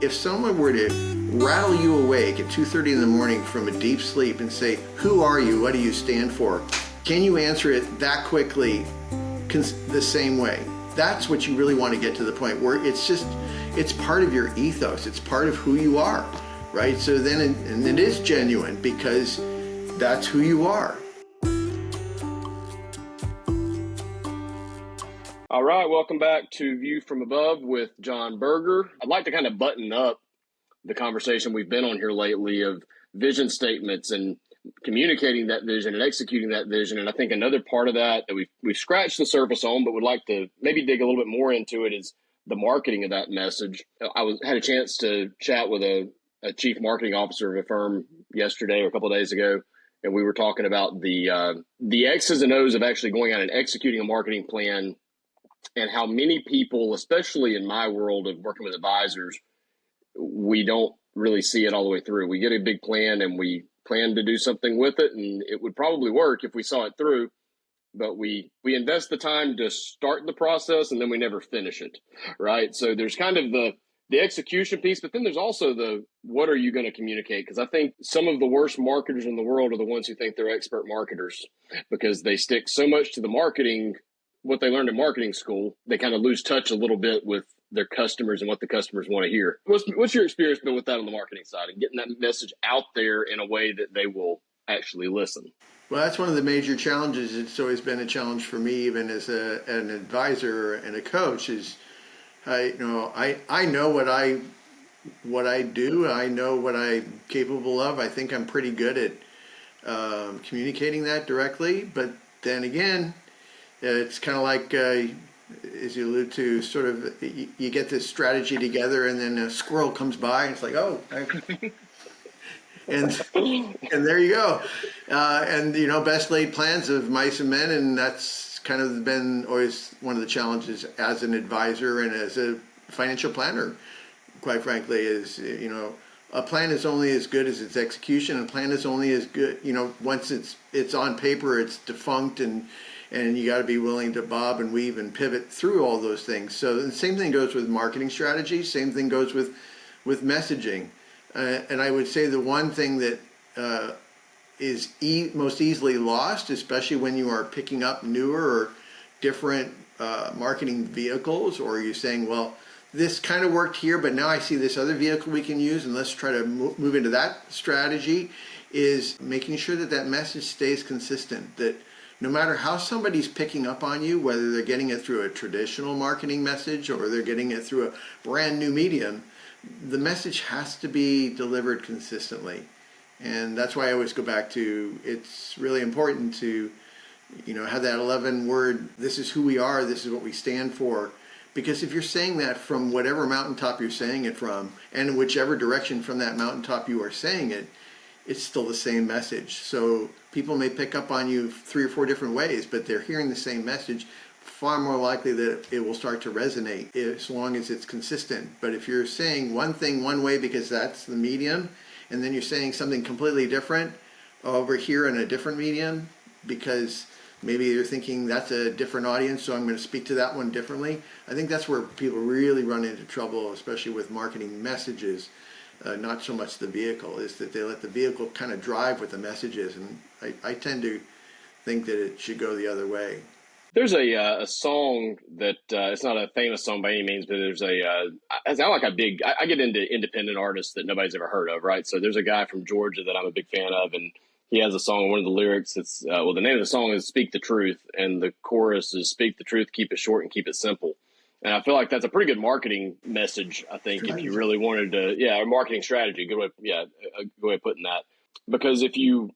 If someone were to rattle you awake at 2:30 in the morning from a deep sleep and say, who are you? What do you stand for? Can you answer it that quickly the same way? That's what you really want to get to the point where it's part of your ethos. It's part of who you are, right? So then, and it is genuine because that's who you are. All right, welcome back to View from Above with John Berger. I'd like to kind of button up the conversation we've been on here lately of vision statements and communicating that vision and executing that vision. And I think another part of that we've scratched the surface on, but would like to maybe dig a little bit more into it is the marketing of that message. Had a chance to chat with a chief marketing officer of a firm yesterday or a couple of days ago, and we were talking about the X's and O's of actually going out and executing a marketing plan, and how many people, especially in my world of working with advisors, we don't really see it all the way through. We get a big plan and we plan to do something with it, and it would probably work if we saw it through, but we invest the time to start the process and then we never finish it, right? So there's kind of the execution piece, but then there's also the what are you going to communicate? Because I think some of the worst marketers in the world are the ones who think they're expert marketers because they stick so much to the marketing, what they learned in marketing school, they kind of lose touch a little bit with their customers and what the customers want to hear. What's your experience been with that on the marketing side and getting that message out there in a way that they will actually listen? Well, that's one of the major challenges. It's always been a challenge for me, even as an advisor and a coach. Is I know what I do. I know what I'm capable of. I think I'm pretty good at communicating that directly. But then again, it's kind of like, as you allude to, sort of, you get this strategy together, and then a squirrel comes by, and it's like, and there you go. And best laid plans of mice and men, and that's kind of been always one of the challenges as an advisor and as a financial planner. Quite frankly, is a plan is only as good as its execution, and a plan is only as good once it's on paper, it's defunct, and you got to be willing to bob and weave and pivot through all those things. So the same thing goes with marketing strategy. Same thing goes with messaging. And I would say the one thing that is most easily lost, especially when you are picking up newer or different marketing vehicles, or you're saying, well, this kind of worked here, but now I see this other vehicle we can use, and let's try to move into that strategy, is making sure that message stays consistent, that no matter how somebody's picking up on you, whether they're getting it through a traditional marketing message or they're getting it through a brand new medium, the message has to be delivered consistently. And that's why I always go back to, it's really important to, have that 11-word, this is who we are, this is what we stand for. Because if you're saying that from whatever mountaintop you're saying it from, and whichever direction from that mountaintop you are saying it, it's still the same message. So people may pick up on you 3 or 4 different ways, but they're hearing the same message. Far more likely that it will start to resonate as long as it's consistent. But if you're saying one thing one way because that's the medium, and then you're saying something completely different over here in a different medium because maybe you're thinking that's a different audience, so I'm going to speak to that one differently, I think that's where people really run into trouble, especially with marketing messages. Not so much the vehicle, is that they let the vehicle kind of drive with the messages, and I tend to think that it should go the other way. There's a song that it's not a famous song by any means, but there's I get into independent artists that nobody's ever heard of, right? So there's a guy from Georgia that I'm a big fan of, and he has a song. One of the lyrics, it's the name of the song is "Speak the Truth," and the chorus is "Speak the truth, keep it short, and keep it simple." And I feel like that's a pretty good marketing message, I think, if you really wanted to, a marketing strategy, good way of putting that. Because if you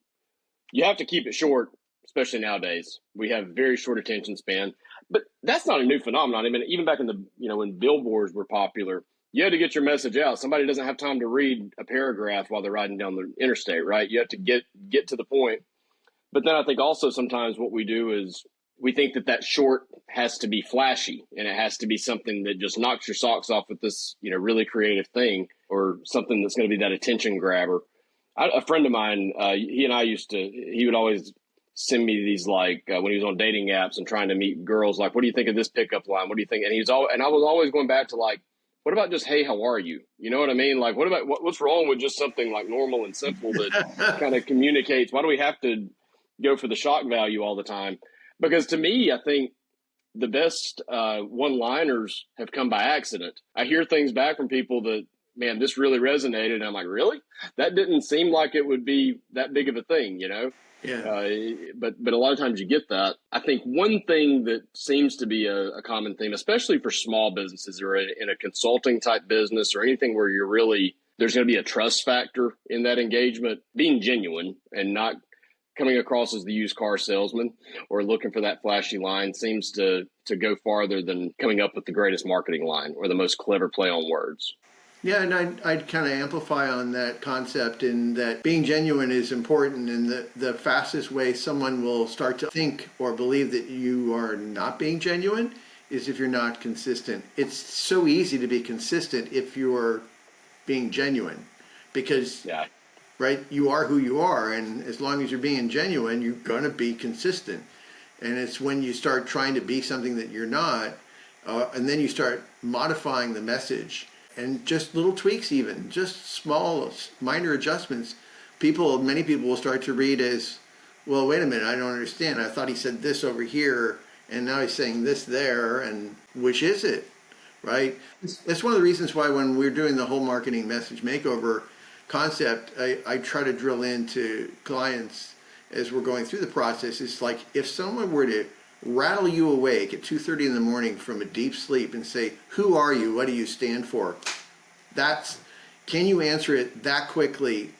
have to keep it short, especially nowadays, we have very short attention span. But that's not a new phenomenon. I mean, even back in when billboards were popular, you had to get your message out. Somebody doesn't have time to read a paragraph while they're riding down the interstate, right? You have to get to the point. But then I think also sometimes what we do is we think that short has to be flashy, and it has to be something that just knocks your socks off with this, really creative thing, or something that's going to be that attention grabber. A friend of mine, he would always send me these, when he was on dating apps and trying to meet girls, like, what do you think of this pickup line? What do you think? And I was always going back to what about just, hey, how are you? You know what I mean? Like, what's wrong with just something like normal and simple that kind of communicates? Why do we have to go for the shock value all the time? Because to me, I think the best one-liners have come by accident. I hear things back from people that, man, this really resonated. And I'm like, really? That didn't seem like it would be that big of a thing, you know? Yeah. But a lot of times you get that. I think one thing that seems to be a common theme, especially for small businesses or in a consulting type business or anything where you're really, there's going to be a trust factor in that engagement, being genuine and not coming across as the used car salesman or looking for that flashy line seems to go farther than coming up with the greatest marketing line or the most clever play on words. Yeah, and I'd kind of amplify on that concept in that being genuine is important, and the fastest way someone will start to think or believe that you are not being genuine is if you're not consistent. It's so easy to be consistent if you're being genuine because, right, you are who you are, and as long as you're being genuine, you're going to be consistent. And it's when you start trying to be something that you're not, and then you start modifying the message. And just little tweaks, even just small, minor adjustments. Many people will start to read as, well, wait a minute, I don't understand. I thought he said this over here, and now he's saying this there, and which is it, right? That's one of the reasons why when we're doing the whole marketing message makeover concept, I try to drill into clients as we're going through the process. It's like if someone were to rattle you awake at 2:30 in the morning from a deep sleep and say, who are you? What do you stand for? Can you answer it that quickly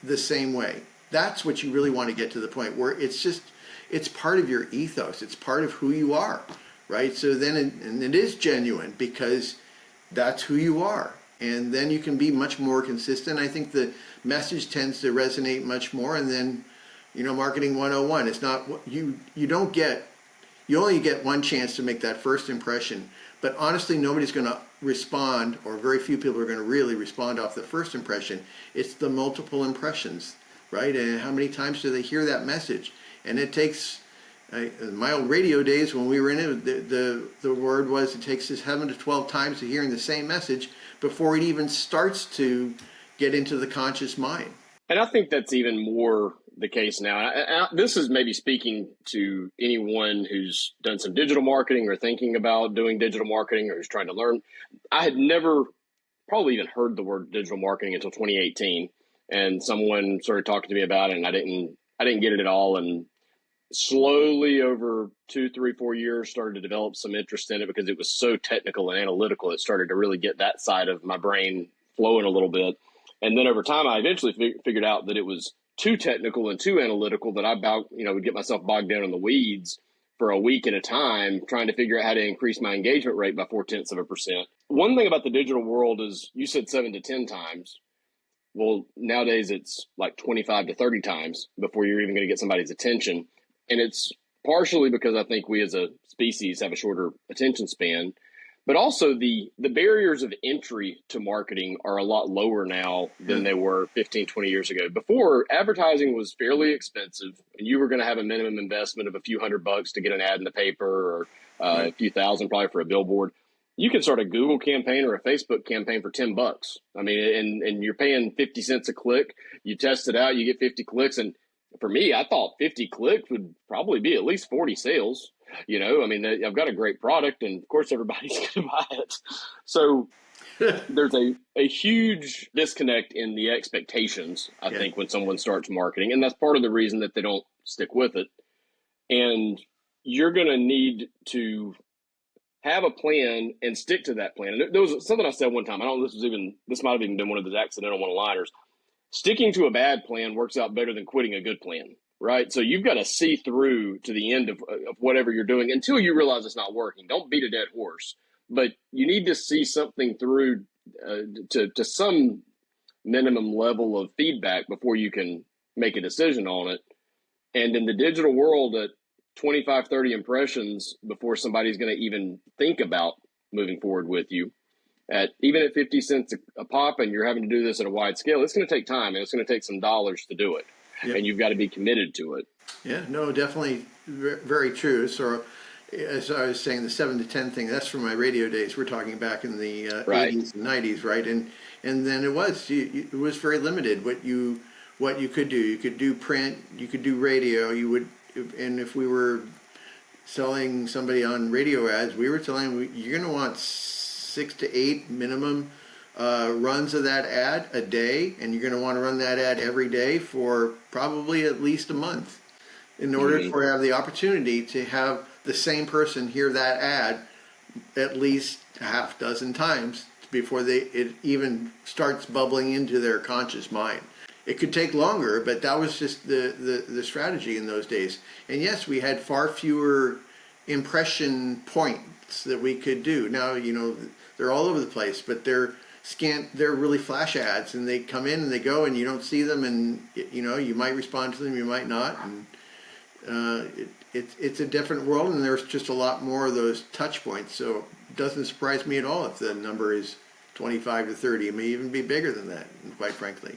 the same way? That's what you really want to get to the point where it's part of your ethos. It's part of who you are, right? So then, and it is genuine because that's who you are. And then you can be much more consistent. I think the message tends to resonate much more. And then, marketing 101, it's not, you only get one chance to make that first impression. But honestly, nobody's going to respond, or very few people are going to really respond off the first impression. It's the multiple impressions, right? And how many times do they hear that message? And it takes, in my old radio days when we were in it, the word was it takes us 7 to 12 times of hearing the same message before it even starts to get into the conscious mind. And I think that's even more the case now. This is maybe speaking to anyone who's done some digital marketing or thinking about doing digital marketing or who's trying to learn. I had never probably even heard the word digital marketing until 2018, and someone started talking to me about it, and I didn't get it at all. And slowly over 2, 3, 4 years started to develop some interest in it because it was so technical and analytical. It started to really get that side of my brain flowing a little bit. And then over time, I eventually figured out that it was too technical and too analytical that I would get myself bogged down in the weeds for a week at a time, trying to figure out how to increase my engagement rate by 0.4%. One thing about the digital world is you said 7 to 10 times. Well, nowadays it's like 25 to 30 times before you're even going to get somebody's attention. And it's partially because I think we as a species have a shorter attention span. But also the barriers of entry to marketing are a lot lower now than they were 15, 20 years ago. Before, advertising was fairly expensive, and you were going to have a minimum investment of a few $100 to get an ad in the paper or a few thousand probably for a billboard. You can start a Google campaign or a Facebook campaign for $10. I mean, and you're paying 50 cents a click. You test it out, you get 50 clicks. And for me, I thought 50 clicks would probably be at least 40 sales. I mean, I've got a great product, and of course, everybody's going to buy it. So there's a huge disconnect in the expectations, I think, when someone starts marketing. And that's part of the reason that they don't stick with it. And you're going to need to have a plan and stick to that plan. And there was something I said one time. I don't know, this might have even been one of those accidental one-liners. Sticking to a bad plan works out better than quitting a good plan. Right. So you've got to see through to the end of whatever you're doing until you realize it's not working. Don't beat a dead horse, but you need to see something through to some minimum level of feedback before you can make a decision on it. And in the digital world, at 25, 30 impressions before somebody's going to even think about moving forward with you, even at 50 cents a pop, and you're having to do this at a wide scale, it's going to take time and it's going to take some dollars to do it. Yep. And you've got to be committed to it. Yeah, no, definitely very true. So as I was saying, the 7 to 10 thing, that's from my radio days. We're talking back in the Right. 80s and 90s, right? And then it was very limited what you could do. You could do print, you could do radio. You would, and if we were selling somebody on radio ads, we were telling them you're going to want 6 to 8 minimum runs of that ad a day, and you're going to want to run that ad every day for probably at least a month in order for have the opportunity to have the same person hear that ad at least a half dozen times before it even starts bubbling into their conscious mind. It could take longer, but that was just the strategy in those days. And yes, we had far fewer impression points that we could do. Now, they're all over the place, but they're really flash ads, and they come in and they go, and you don't see them, and you might respond to them, you might not, and it's a different world, and there's just a lot more of those touch points. So it doesn't surprise me at all if the number is 25 to 30. It may even be bigger than that, quite frankly.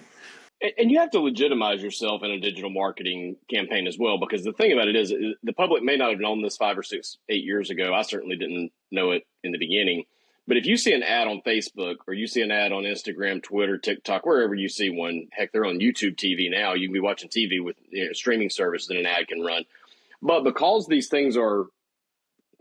And you have to legitimize yourself in a digital marketing campaign as well, because the thing about it is the public may not have known this 5 or 6, 8 years ago. I certainly didn't know it in the beginning. But if you see an ad on Facebook, or you see an ad on Instagram, Twitter, TikTok, wherever you see one, heck, they're on YouTube TV now. You can be watching TV with streaming service, and an ad can run. But because these things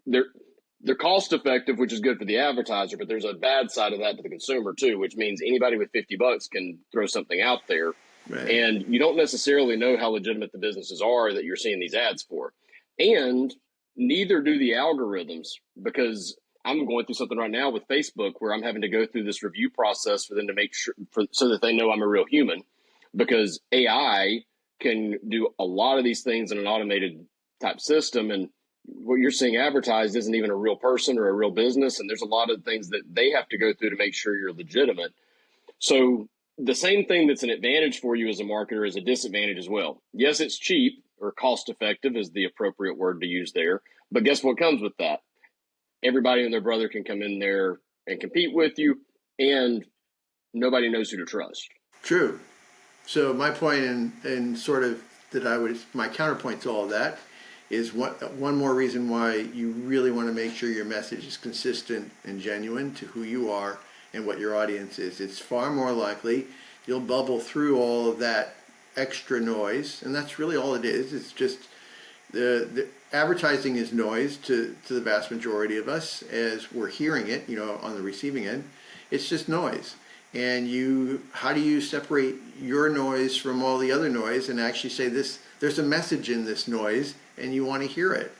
they're cost effective, which is good for the advertiser, but there's a bad side of that to the consumer too, which means anybody with $50 can throw something out there. Right. And you don't necessarily know how legitimate the businesses are that you're seeing these ads for. And neither do the algorithms, because I'm going through something right now with Facebook where I'm having to go through this review process for them to make sure, so that they know I'm a real human, because AI can do a lot of these things in an automated type system. And what you're seeing advertised isn't even a real person or a real business. And there's a lot of things that they have to go through to make sure you're legitimate. So the same thing that's an advantage for you as a marketer is a disadvantage as well. Yes, it's cheap, or cost effective is the appropriate word to use there. But guess what comes with that? Everybody and their brother can come in there and compete with you, and nobody knows who to trust. True. So my point and sort of my counterpoint to all of that is one more reason why you really want to make sure your message is consistent and genuine to who you are and what your audience is. It's far more likely you'll bubble through all of that extra noise, and that's really all it is. It's just the advertising is noise to the vast majority of us as we're hearing it, on the receiving end. It's just noise. And how do you separate your noise from all the other noise and actually say there's a message in this noise and you want to hear it?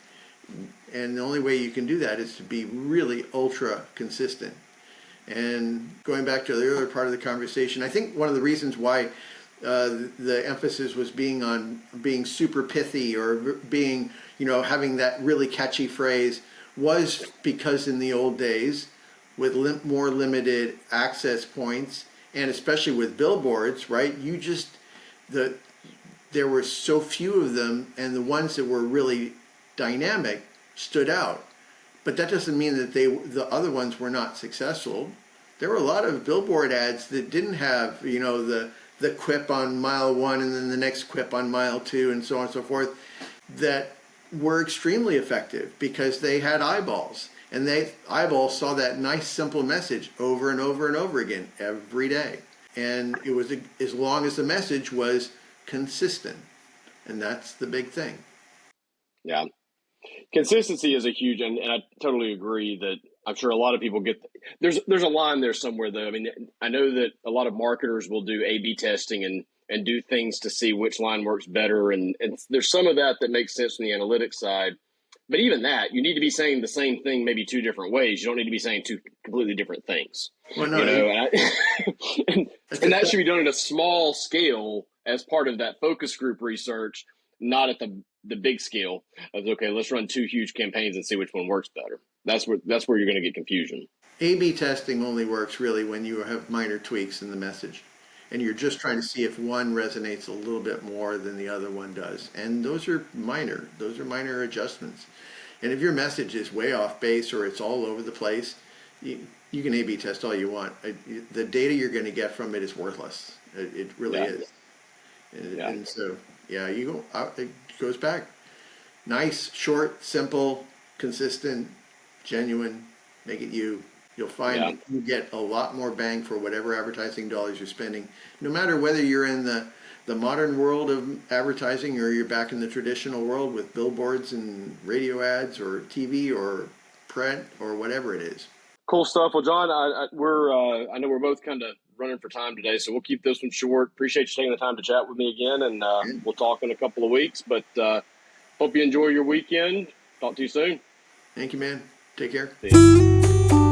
And the only way you can do that is to be really ultra consistent. And going back to the earlier part of the conversation, I think one of the reasons why the emphasis was being super pithy, or being, having that really catchy phrase, was because in the old days, with more limited access points, and especially with billboards, right? There were so few of them, and the ones that were really dynamic stood out. But that doesn't mean that the other ones were not successful. There were a lot of billboard ads that didn't have, the quip on mile 1 and then the next quip on mile 2 and so on and so forth, that were extremely effective because they had eyeballs. And eyeballs saw that nice, simple message over and over and over again every day. And it was as long as the message was consistent. And that's the big thing. Yeah. Consistency is a huge, and I totally agree that I'm sure a lot of people there's a line there somewhere, though. I mean, I know that a lot of marketers will do A/B testing and do things to see which line works better. And there's some of that makes sense from the analytics side. But even that, you need to be saying the same thing maybe 2 different ways. You don't need to be saying 2 completely different things. Well, no, and that should be done at a small scale as part of that focus group research, not at the big scale of, okay, let's run 2 huge campaigns and see which one works better. That's where you're going to get confusion. A/B testing only works really when you have minor tweaks in the message, and you're just trying to see if one resonates a little bit more than the other one does. And those are minor adjustments. And if your message is way off base or it's all over the place, you can A/B test all you want. The data you're going to get from it is worthless. It really is. And so, it goes back. Nice, short, simple, consistent, genuine, make it you. You'll find Yeah. that you get a lot more bang for whatever advertising dollars you're spending, no matter whether you're in the modern world of advertising or you're back in the traditional world with billboards and radio ads or TV or print or whatever it is. Cool stuff. Well, John, I know we're both kind of running for time today, so we'll keep this one short. Appreciate you taking the time to chat with me again, and And we'll talk in a couple of weeks. But hope you enjoy your weekend. Talk to you soon. thank you, man. Take care. See ya.